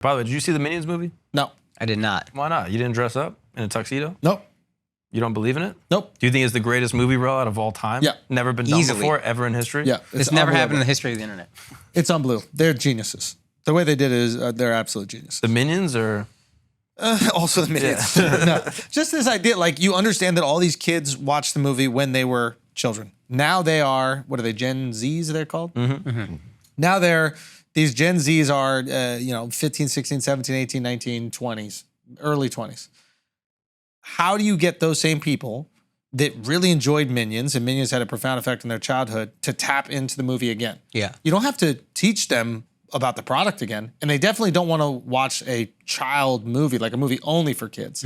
By the way, did you see the Minions movie? No. I did not. Why not? You didn't dress up in a tuxedo? Nope. You don't believe in it? Nope. Do you think it's the greatest movie role out of all time? Yeah. Never been done Easily. before, ever in history? Yeah. It's never happened in the history of the internet. It's unbelievable. They're geniuses. The way they did it is they're absolute geniuses. The Minions or? Also the Minions. No. Just this idea, like you understand that all these kids watched the movie when they were children. Now they are, what are they, Gen Zs they're called? Now these Gen Zs are, 15, 16, 17, 18, 19, 20s, early 20s. How do you get those same people that really enjoyed Minions and Minions had a profound effect on their childhood to tap into the movie again? Yeah. You don't have to teach them about the product again. And they definitely don't want to watch a child movie, like a movie only for kids.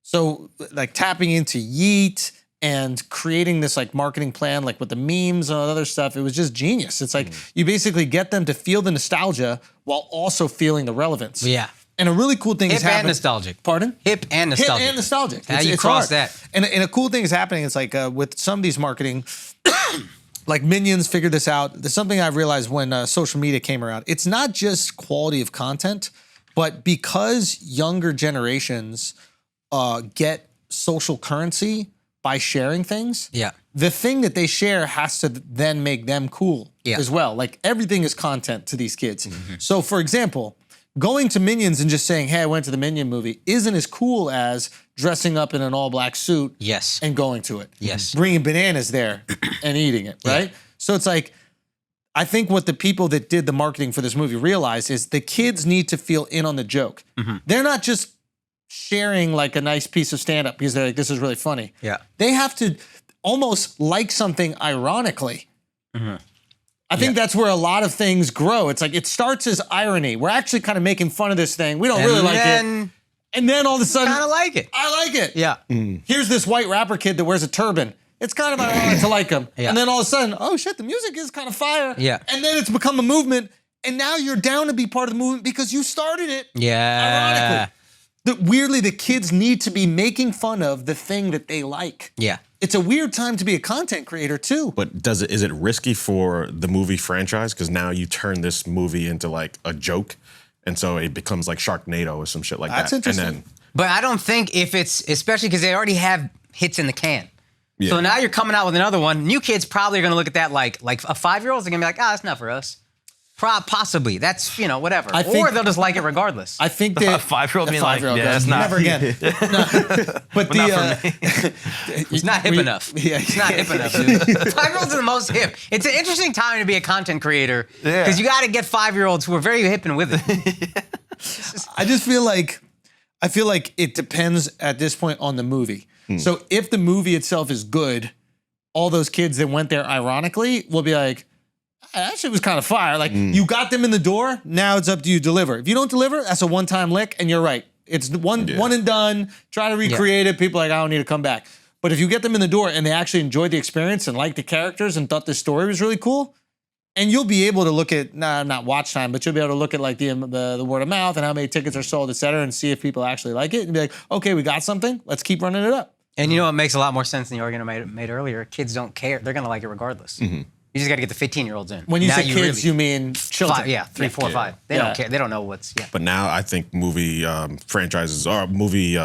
So like tapping into Yeet and creating this like marketing plan, like with the memes and all that other stuff, it was just genius. It's like you basically get them to feel the nostalgia while also feeling the relevance. Yeah. And a really cool thing is Hip and happening. nostalgic. Pardon? Hip and nostalgic. Hip and nostalgic. How you cross that. And a cool thing is happening. It's like with some of these marketing, like Minions figured this out. There's something I've realized when social media came around. It's not just quality of content, but because younger generations get social currency by sharing things, Yeah. the thing that they share has to then make them cool as well. Like everything is content to these kids. So for example, going to Minions and just saying, hey, I went to the Minion movie isn't as cool as dressing up in an all black suit Yes. and going to it. Yes. Bringing bananas there and eating it, right? So it's like, I think what the people that did the marketing for this movie realized is the kids need to feel in on the joke. They're not just sharing like a nice piece of stand-up because they're like, this is really funny. Yeah. They have to almost like something ironically. I think that's where a lot of things grow. It's like, it starts as irony. We're actually kind of making fun of this thing. We don't really like it. And then all of a sudden, Kind of like it. I like it. Yeah. Here's this white rapper kid that wears a turban. It's kind of ironic to like him. Yeah. And then all of a sudden, oh shit, the music is kind of fire. Yeah. And then it's become a movement. And now you're down to be part of the movement because you started it. Yeah. Ironically. Weirdly, the kids need to be making fun of the thing that they like. Yeah. It's a weird time to be a content creator too. But is it risky for the movie franchise? Because now you turn this movie into like a joke. And so it becomes like Sharknado or some shit like That's that. interesting. And then, But I don't think if it's, especially because they already have hits in the can. yeah. So now you're coming out with another one. New kids probably are going to look at that like a 5-year-old's are going to be like, that's not for us. Possibly. That's, whatever. I think- or they'll just like it regardless. I think that A 5-year-old being like, 5-year-old yeah, goes, that's not never again. No. But not for me. It's not hip enough. Yeah. It's not hip enough, dude. 5-year-olds are the most hip. It's an interesting time to be a content creator because you got to get 5-year-olds who are very hip and with it. I just feel like it depends at this point on the movie. So if the movie itself is good, all those kids that went there ironically will be like, that shit was kind of fire. Like you got them in the door, now it's up to you to deliver. If you don't deliver, that's a one-time lick, and you're right. It's one and done. Try to recreate it. People are like, I don't need to come back. But if you get them in the door and they actually enjoyed the experience and liked the characters and thought the story was really cool, and you'll be able to look at, not watch time, but you'll be able to look at like the word of mouth and how many tickets are sold, et cetera, and see if people actually like it and be like, okay, we got something. Let's keep running it up. And you know what makes a lot more sense than the argument I made earlier? Kids don't care. They're going to like it regardless. You just got to get the 15-year-olds in. When you Now say kids, really- you mean children. 3, 4, 5. They don't care. They don't know what's, But now I think movie franchises or movie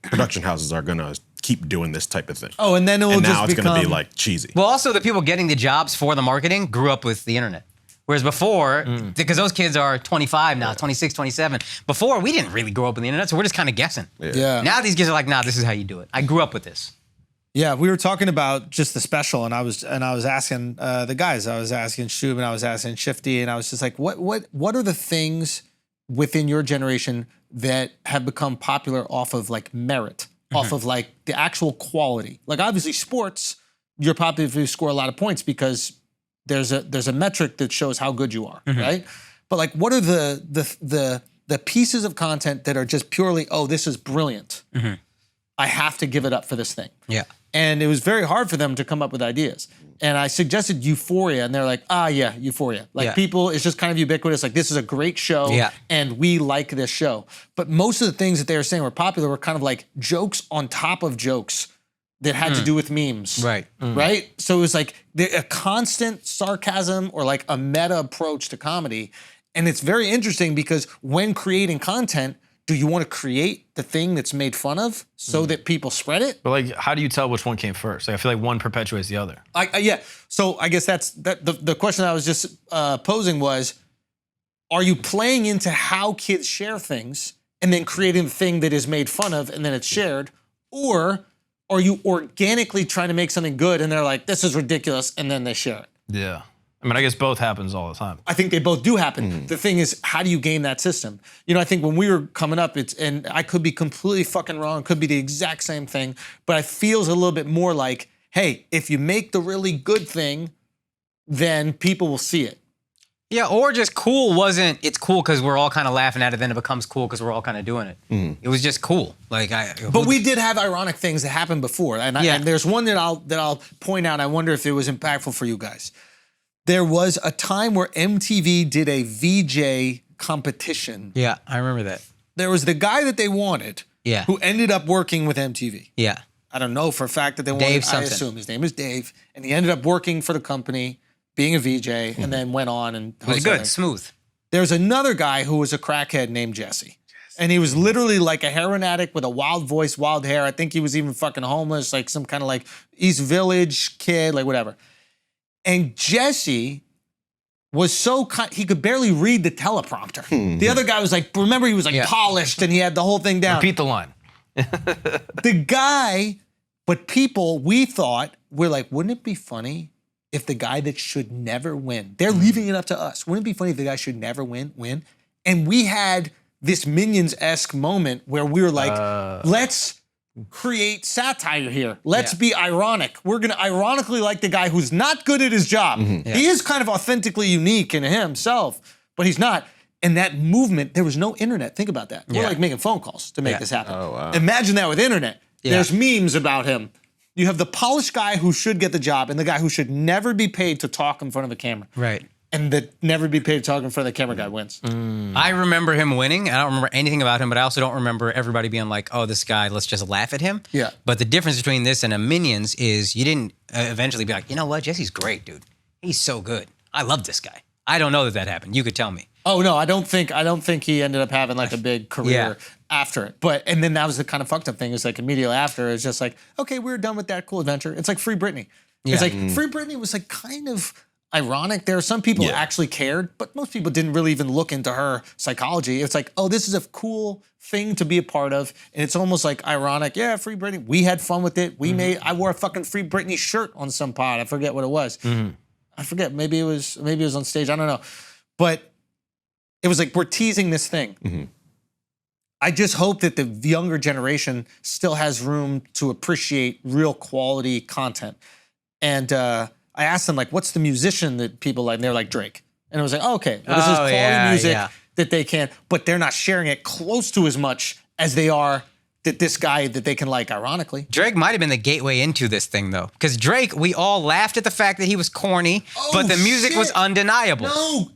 production houses are going to keep doing this type of thing. Oh, and then it will and just now it's become... going to be like cheesy. Well, also the people getting the jobs for the marketing grew up with the internet. Whereas before, because those kids are 25 now, 26, 27. Before, we didn't really grow up with the internet, so we're just kind of guessing. Yeah. Now these kids are like, nah, this is how you do it. I grew up with this. Yeah, we were talking about just the special, and I was asking the guys. I was asking Shub, and I was asking Shifty, and I was just like, what are the things within your generation that have become popular off of like merit, off of like the actual quality? Like obviously sports, you're popular if you score a lot of points because there's a metric that shows how good you are, right? But like, what are the pieces of content that are just purely, oh, this is brilliant. I have to give it up for this thing. Yeah. And it was very hard for them to come up with ideas. And I suggested Euphoria, and they're like, yeah, Euphoria. Like people, it's just kind of ubiquitous. Like this is a great show, and we like this show. But most of the things that they were saying were popular were kind of like jokes on top of jokes that had to do with memes. Right. Right? So it was like a constant sarcasm or like a meta approach to comedy. And it's very interesting because when creating content, do you want to create the thing that's made fun of so that people spread it? But like, how do you tell which one came first? Like, I feel like one perpetuates the other. Yeah. So I guess that's the question I was just posing was, are you playing into how kids share things and then creating the thing that is made fun of and then it's shared? Or are you organically trying to make something good and they're like, this is ridiculous, and then they share it? Yeah. I mean, I guess both happens all the time. I think they both do happen. The thing is, how do you game that system? You know, I think when we were coming up, and I could be completely fucking wrong, could be the exact same thing, but it feels a little bit more like, hey, if you make the really good thing, then people will see it. Yeah, or just cool wasn't, it's cool because we're all kind of laughing at it, then it becomes cool because we're all kind of doing it. It was just cool. But we did have ironic things that happened before. And there's one that I'll point out. I wonder if it was impactful for you guys. There was a time where MTV did a VJ competition. Yeah, I remember that. There was the guy that they wanted, who ended up working with MTV. Yeah. I don't know for a fact that they wanted, Dave I assume his name is Dave, and he ended up working for the company, being a VJ, and then went on and It was good, smooth. There's another guy who was a crackhead named Jesse. And he was literally like a heroin addict with a wild voice, wild hair. I think he was even fucking homeless, like some kind of like East Village kid, like whatever. And Jesse was so, he could barely read the teleprompter. The other guy was like, remember, he was like polished and he had the whole thing down. Repeat the line. The guy, but people, we thought, we're like, wouldn't it be funny if the guy that should never win, they're leaving it up to us. Wouldn't it be funny if the guy should never win? And we had this Minions-esque moment where we were like, let's create satire here. Let's be ironic. We're gonna ironically like the guy who's not good at his job. He is kind of authentically unique in himself, but he's not. And that movement, there was no internet. Think about that. We're like making phone calls to make this happen. Oh, wow. Imagine that with internet. There's memes about him. You have the polished guy who should get the job and the guy who should never be paid to talk in front of a camera. Right. And the never be paid to talk in front of the camera guy wins. I remember him winning. I don't remember anything about him, but I also don't remember everybody being like, oh, this guy, let's just laugh at him. Yeah. But the difference between this and a Minions is you didn't eventually be like, you know what, Jesse's great, dude. He's so good. I love this guy. I don't know that happened. You could tell me. Oh no, I don't think he ended up having like a big career after it. But and then that was the kind of fucked up thing is like immediately after it's just like, okay, we're done with that cool adventure. It's like Free Britney. It's like Free Britney was like kind of ironic. There are some people who actually cared, but most people didn't really even look into her psychology. It's like, oh, this is a cool thing to be a part of, and it's almost like ironic. Yeah, Free Britney. We had fun with it. We made. I wore a fucking Free Britney shirt on some pod. I forget what it was. I forget. Maybe it was on stage. I don't know, but it was like we're teasing this thing. I just hope that the younger generation still has room to appreciate real quality content. And I asked them, like, what's the musician that people like? And they're like, Drake. And I was like, oh, okay, well, this is quality music that they can, but they're not sharing it close to as much as they are that this guy that they can like ironically. Drake might have been the gateway into this thing, though. Because Drake, we all laughed at the fact that he was corny, but the music was undeniable. No,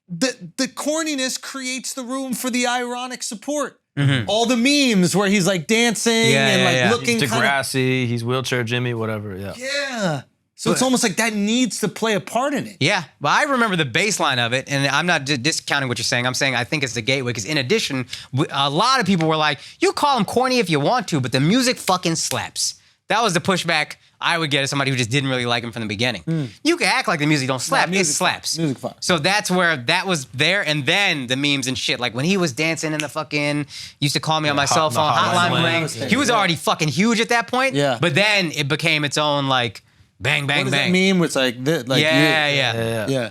the corniness creates the room for the ironic support. All the memes where he's like dancing and like looking he's Degrassi, he's Wheelchair Jimmy, whatever. Yeah. So it's almost like that needs to play a part in it. Yeah, but I remember the baseline of it, and I'm not discounting what you're saying. I'm saying I think it's the gateway, because in addition, a lot of people were like, you call him corny if you want to, but the music fucking slaps. That was the pushback I would get as somebody who just didn't really like him from the beginning. You can act like the music don't slap, it slaps. Music fun. So that's where that was there, and then the memes and shit. Like when he was dancing in the fucking, used to call me on my cell phone, hotline bling. He was already fucking huge at that point. Yeah. But then it became its own like, bang, bang, What bang. does that mean? It's like, Yeah.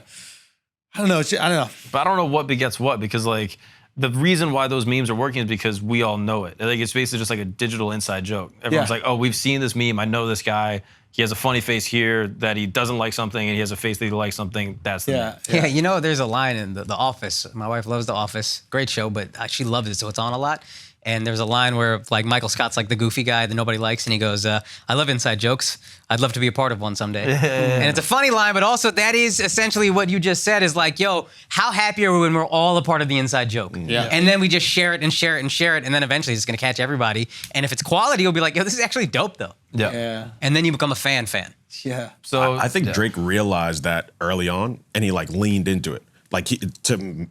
I don't know. I don't know. But I don't know what begets what, because like the reason why those memes are working is because we all know it. Like it's basically just like a digital inside joke. Everyone's like, oh, we've seen this meme. I know this guy. He has a funny face here that he doesn't like something, and he has a face that he likes something. That's the meme. Yeah, you know, there's a line in The Office. My wife loves The Office. Great show, but she loves it, so it's on a lot. And there's a line where like Michael Scott's like the goofy guy that nobody likes, and he goes, I love inside jokes. I'd love to be a part of one someday. And it's a funny line, but also that is essentially what you just said is like, yo, how happy are we when we're all a part of the inside joke? Yeah. And then we just share it and share it and share it, and then eventually it's gonna catch everybody. And if it's quality, you'll be like, yo, this is actually dope though. Yeah. And then you become a fan. Yeah. So I think Drake realized that early on, and he like leaned into it. Like to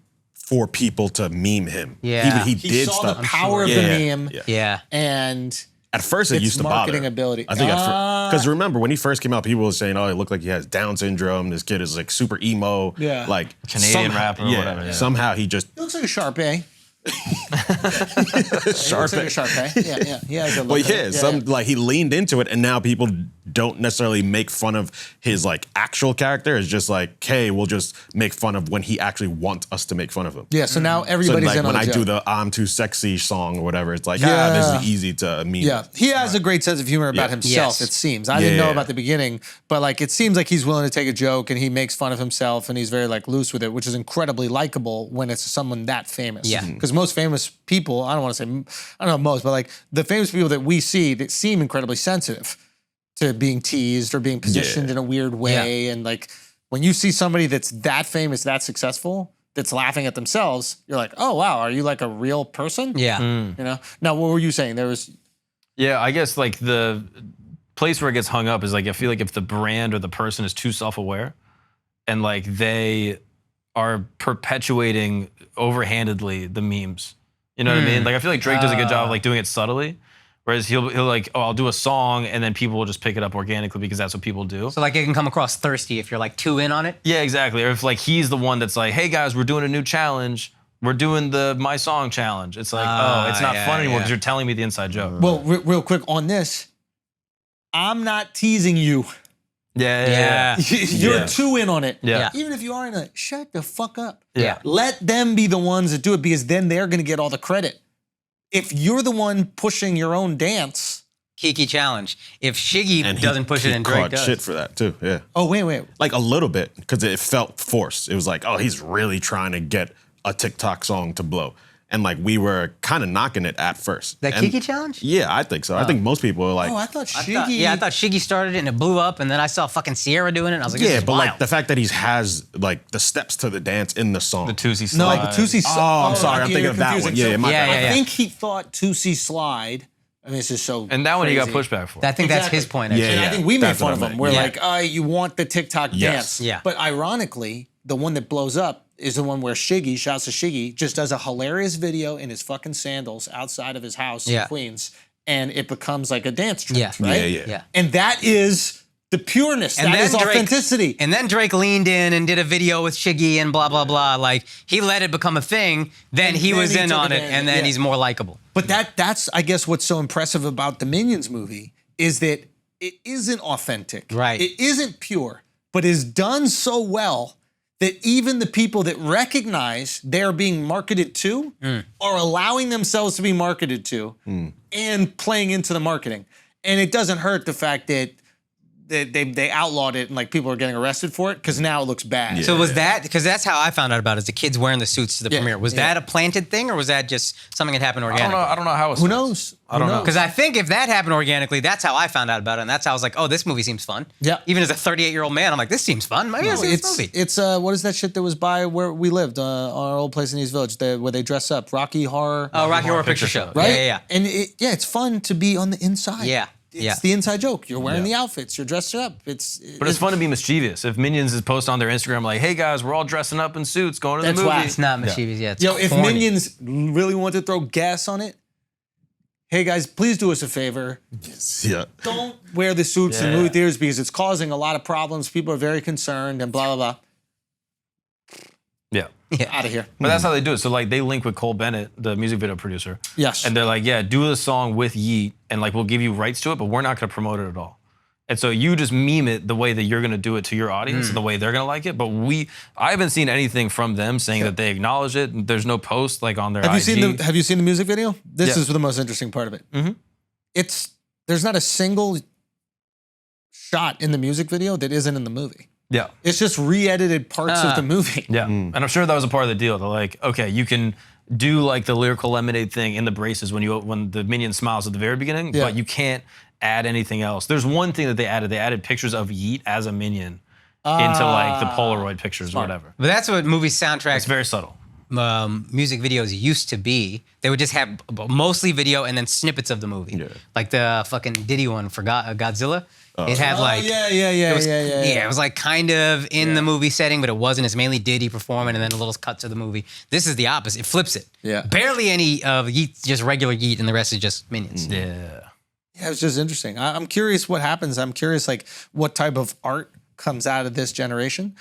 for people to meme him. Yeah. He He did saw stuff. the power of Yeah, the meme, Yeah. and At first, it It's used to bother. marketing ability. I think because remember when he first came out, people were saying, "Oh, it looked like he has Down syndrome. This kid is like super emo." Yeah. Like Canadian rapper or yeah, whatever, yeah. Somehow he just he looks like a Sharpay. sharp. Looks like a Sharpay. Yeah. He has a look. Well, to it. yeah, like he leaned into it, and now people don't necessarily make fun of his like actual character. It's just like, hey, we'll just make fun of when he actually wants us to make fun of him. Yeah, so now So everybody's like in on when the I joke. do the "I'm too sexy" song or whatever, it's like, Yeah. this is easy to meme. Yeah, he has a great sense of humor about Yeah. himself, Yes. it seems. I didn't know Yeah. about the beginning, but like it seems like he's willing to take a joke and he makes fun of himself and he's very like loose with it, which is incredibly likable when it's someone that famous. Yeah. Because most famous people, I don't want to say, I don't know most, but like the famous people that we see that seem incredibly sensitive to being teased or being positioned in a weird way. And like when you see somebody that's that famous, that successful, that's laughing at themselves, you're like, oh wow, are you like a real person? Yeah. You know? Now, what were you saying? There was Yeah, I guess like the place where it gets hung up is like I feel like if the brand or the person is too self-aware and like they are perpetuating overhandedly the memes. You know what I mean? Like I feel like Drake does a good job of like doing it subtly. Whereas he'll like, oh, I'll do a song and then people will just pick it up organically because that's what people do. So like it can come across thirsty if you're like too in on it. Yeah, exactly. Or if like he's the one that's like, hey guys, we're doing a new challenge. We're doing the My Song challenge. It's like, oh, it's not yeah, fun anymore yeah. because you're telling me the inside joke. Well, real quick on this, I'm not teasing you. Yeah. You're Yeah. too in on it. Yeah. Even if you are in it, shut the fuck up. Yeah. Let them be the ones that do it because then they're going to get all the credit. If you're the one pushing your own dance. Kiki challenge. If Shiggy And doesn't push he it and Drake caught does. shit for that too. Yeah. Oh, wait. Like a little bit because it felt forced. It was like, oh, he's really trying to get a TikTok song to blow. And like we were kind of knocking it at first. That And- Kiki challenge? Yeah, I think so. I think most people are like, Oh, I thought I Shiggy. thought Shiggy started it and it blew up, and then I saw fucking Sierra doing it, and I was like, this yeah, is but wild. like the fact that he has like the steps to the dance in the song. The Tootsie No, Slide. but Tootsie Slide. Oh, I'm sorry. I'm you're thinking of that confusing. one. Yeah, So my bad. Yeah. I think he thought Tootsie Slide. I mean, it's just so. And that one he got crazy. pushback for. I think that's Exactly. his point. Yeah, Actually. And I think we made that's fun what of I him. meant. We're Yeah. like, you want the TikTok Yes. dance. Yeah. But ironically, the one that blows up is the one where Shiggy, shouts to Shiggy, just does a hilarious video in his fucking sandals outside of his house Yeah. in Queens. And it becomes like a dance trend, Yeah. right? Yeah. And that is the pureness. And That then is Drake- authenticity. And then Drake leaned in and did a video with Shiggy and blah blah blah. Like he let it become a thing. Then he then was he in took on it, advantage, and then yeah. he's more likable. But that's I guess what's so impressive about the Minions movie is that it isn't authentic. Right. It isn't pure, but is done so well that even the people that recognize they're being marketed to are allowing themselves to be marketed to and playing into the marketing. And it doesn't hurt the fact that they outlawed it and like people are getting arrested for it because now it looks bad. So was that because that's how I found out about it? Is the kids wearing the suits to the Yeah, premiere? Was yeah. that a planted thing, or was that just something that happened I don't organically? know. I don't know how it's. Who knows? I don't know. Because I think if that happened organically, that's how I found out about it, and that's how I was like, "Oh, this movie seems fun." Yeah. Even as a 38-year-old man, I'm like, "This seems fun. Maybe I'll see this movie." It's what is that shit that was by where we lived, our old place in East Village, where they dress up, Rocky Horror, Oh, Rocky Horror Picture Picture Show. Show. right? Yeah. And it's fun to be on the inside. Yeah. It's Yeah. the inside joke. You're wearing the outfits. You're dressed up. But it's fun to be mischievous. If Minions is post on their Instagram like, "Hey guys, we're all dressing up in suits, going to That's the movie." whack. It's not mischievous yet. Yo, if Minions really want to throw gas on it, hey guys, please do us a favor. Yeah. Don't wear the suits in Yeah. movie theaters because it's causing a lot of problems. People are very concerned and blah, blah, blah. Yeah. Out of here. But that's how they do it. So like they link with Cole Bennett, the music video producer. Yes. And they're like, yeah, do the song with Yeet, and like we'll give you rights to it, but we're not gonna promote it at all. And so you just meme it the way that you're gonna do it to your audience and the way they're gonna like it. But I haven't seen anything from them saying that they acknowledge it. There's no post like on their Have you IG. seen the music video? This Yeah. is the most interesting part of it. Mhm. There's not a single shot in the music video that isn't in the movie. Yeah. It's just re-edited parts of the movie. Yeah. And I'm sure that was a part of the deal. They're like, okay, you can do like the lyrical lemonade thing in the braces when the minion smiles at the very beginning, Yeah. but you can't add anything else. There's one thing that they added. They added pictures of Yeet as a minion into like the Polaroid pictures or whatever. But that's what movie soundtracks. It's very subtle. music videos used to be. They would just have mostly video and then snippets of the movie. Yeah. Like the fucking Diddy one for Godzilla. It had like yeah. it was like kind of in the movie setting, but it wasn't. It's mainly Diddy performing and then a little cut to the movie. This is the opposite. It flips it. Yeah. Barely any of Yeet, just regular Yeet, and the rest is just Minions. Yeah. Yeah, it's just interesting. I'm curious what happens. I'm curious like what type of art comes out of this generation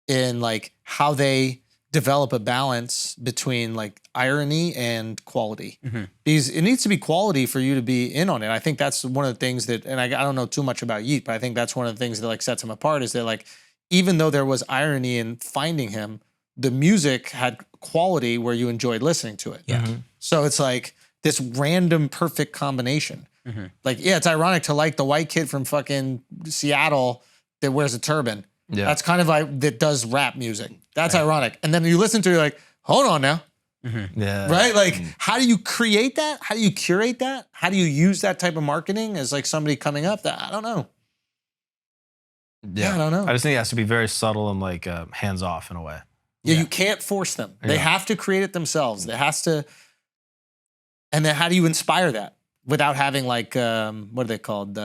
and like how they develop a balance between like irony and quality. Because it needs to be quality for you to be in on it. I think that's one of the things that, and I don't know too much about Yeet, but I think that's one of the things that like sets him apart is that like, even though there was irony in finding him, the music had quality where you enjoyed listening to it. Yeah. So it's like this random perfect combination. Like, yeah, it's ironic to like the white kid from fucking Seattle that wears a turban. Yeah. That's kind of like, that does rap music. That's ironic. And then you listen to it, you're like, hold on now. Yeah. Right? Like, how do you create that? How do you curate that? How do you use that type of marketing as like somebody coming up? That I don't know. Yeah, I don't know. I just think it has to be very subtle and like hands off in a way. Yeah, you can't force them. They have to create it themselves. They has to. And then how do you inspire that without having like what are they called?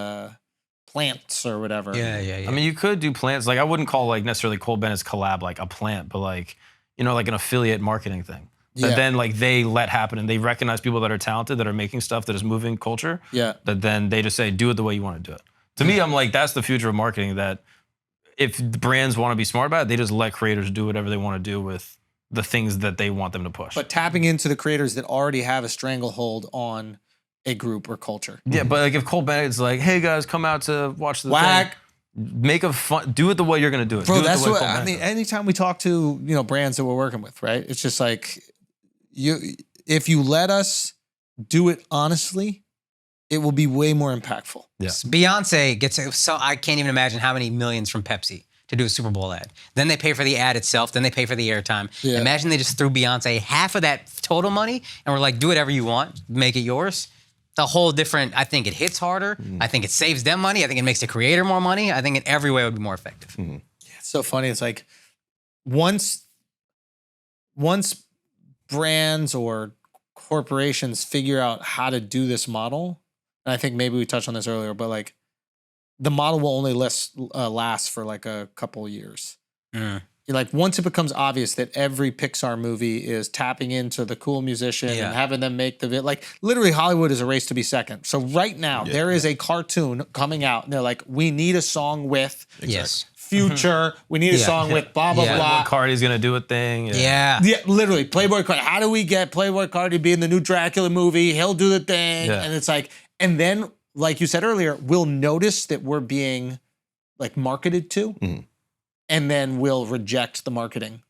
Plants or whatever. Yeah. I mean, you could do plants. Like I wouldn't call like necessarily Cole Bennett's collab like a plant, but like, you know, like an affiliate marketing thing. That Yeah. then like they let happen and they recognize people that are talented, that are making stuff that is moving culture. Yeah. That then they just say, do it the way you want to do it. To me, I'm like, that's the future of marketing, that if the brands want to be smart about it, they just let creators do whatever they want to do with the things that they want them to push. But tapping into the creators that already have a stranglehold on a group or culture. yeah, but like if Cole Bennett's like, hey guys, come out to watch the Whack. thing. Make a fun, do it the way you're gonna do it. Bro, do it that's the way what Cole I Bennett mean. does. Anytime we talk to brands that we're working with, right? It's just like if you let us do it honestly, it will be way more impactful. Yeah. Beyonce gets so I can't even imagine how many millions from Pepsi to do a Super Bowl ad. Then they pay for the ad itself. Then they pay for the airtime. Yeah. Imagine they just threw Beyonce half of that total money and we're like, do whatever you want, make it yours. It's a whole different. I think it hits harder. I think it saves them money. I think it makes the creator more money. I think in every way it would be more effective. It's so funny. It's like once brands or corporations figure out how to do this model, and I think maybe we touched on this earlier, but like the model will only last for like a couple years. Like once it becomes obvious that every Pixar movie is tapping into the cool musician Yeah. and having them make like literally Hollywood is a race to be second. So right now there is a cartoon coming out and they're like, we need a song with Yes. Future. We need a Yeah. song with blah, blah, Yeah. blah. Cardi's gonna do a thing. Yeah. Yeah, literally, Playboy Cardi. How do we get Playboy Cardi to be in the new Dracula movie? He'll do the thing. Yeah. And it's like, and then, like you said earlier, we'll notice that we're being like marketed to, and then we'll reject the marketing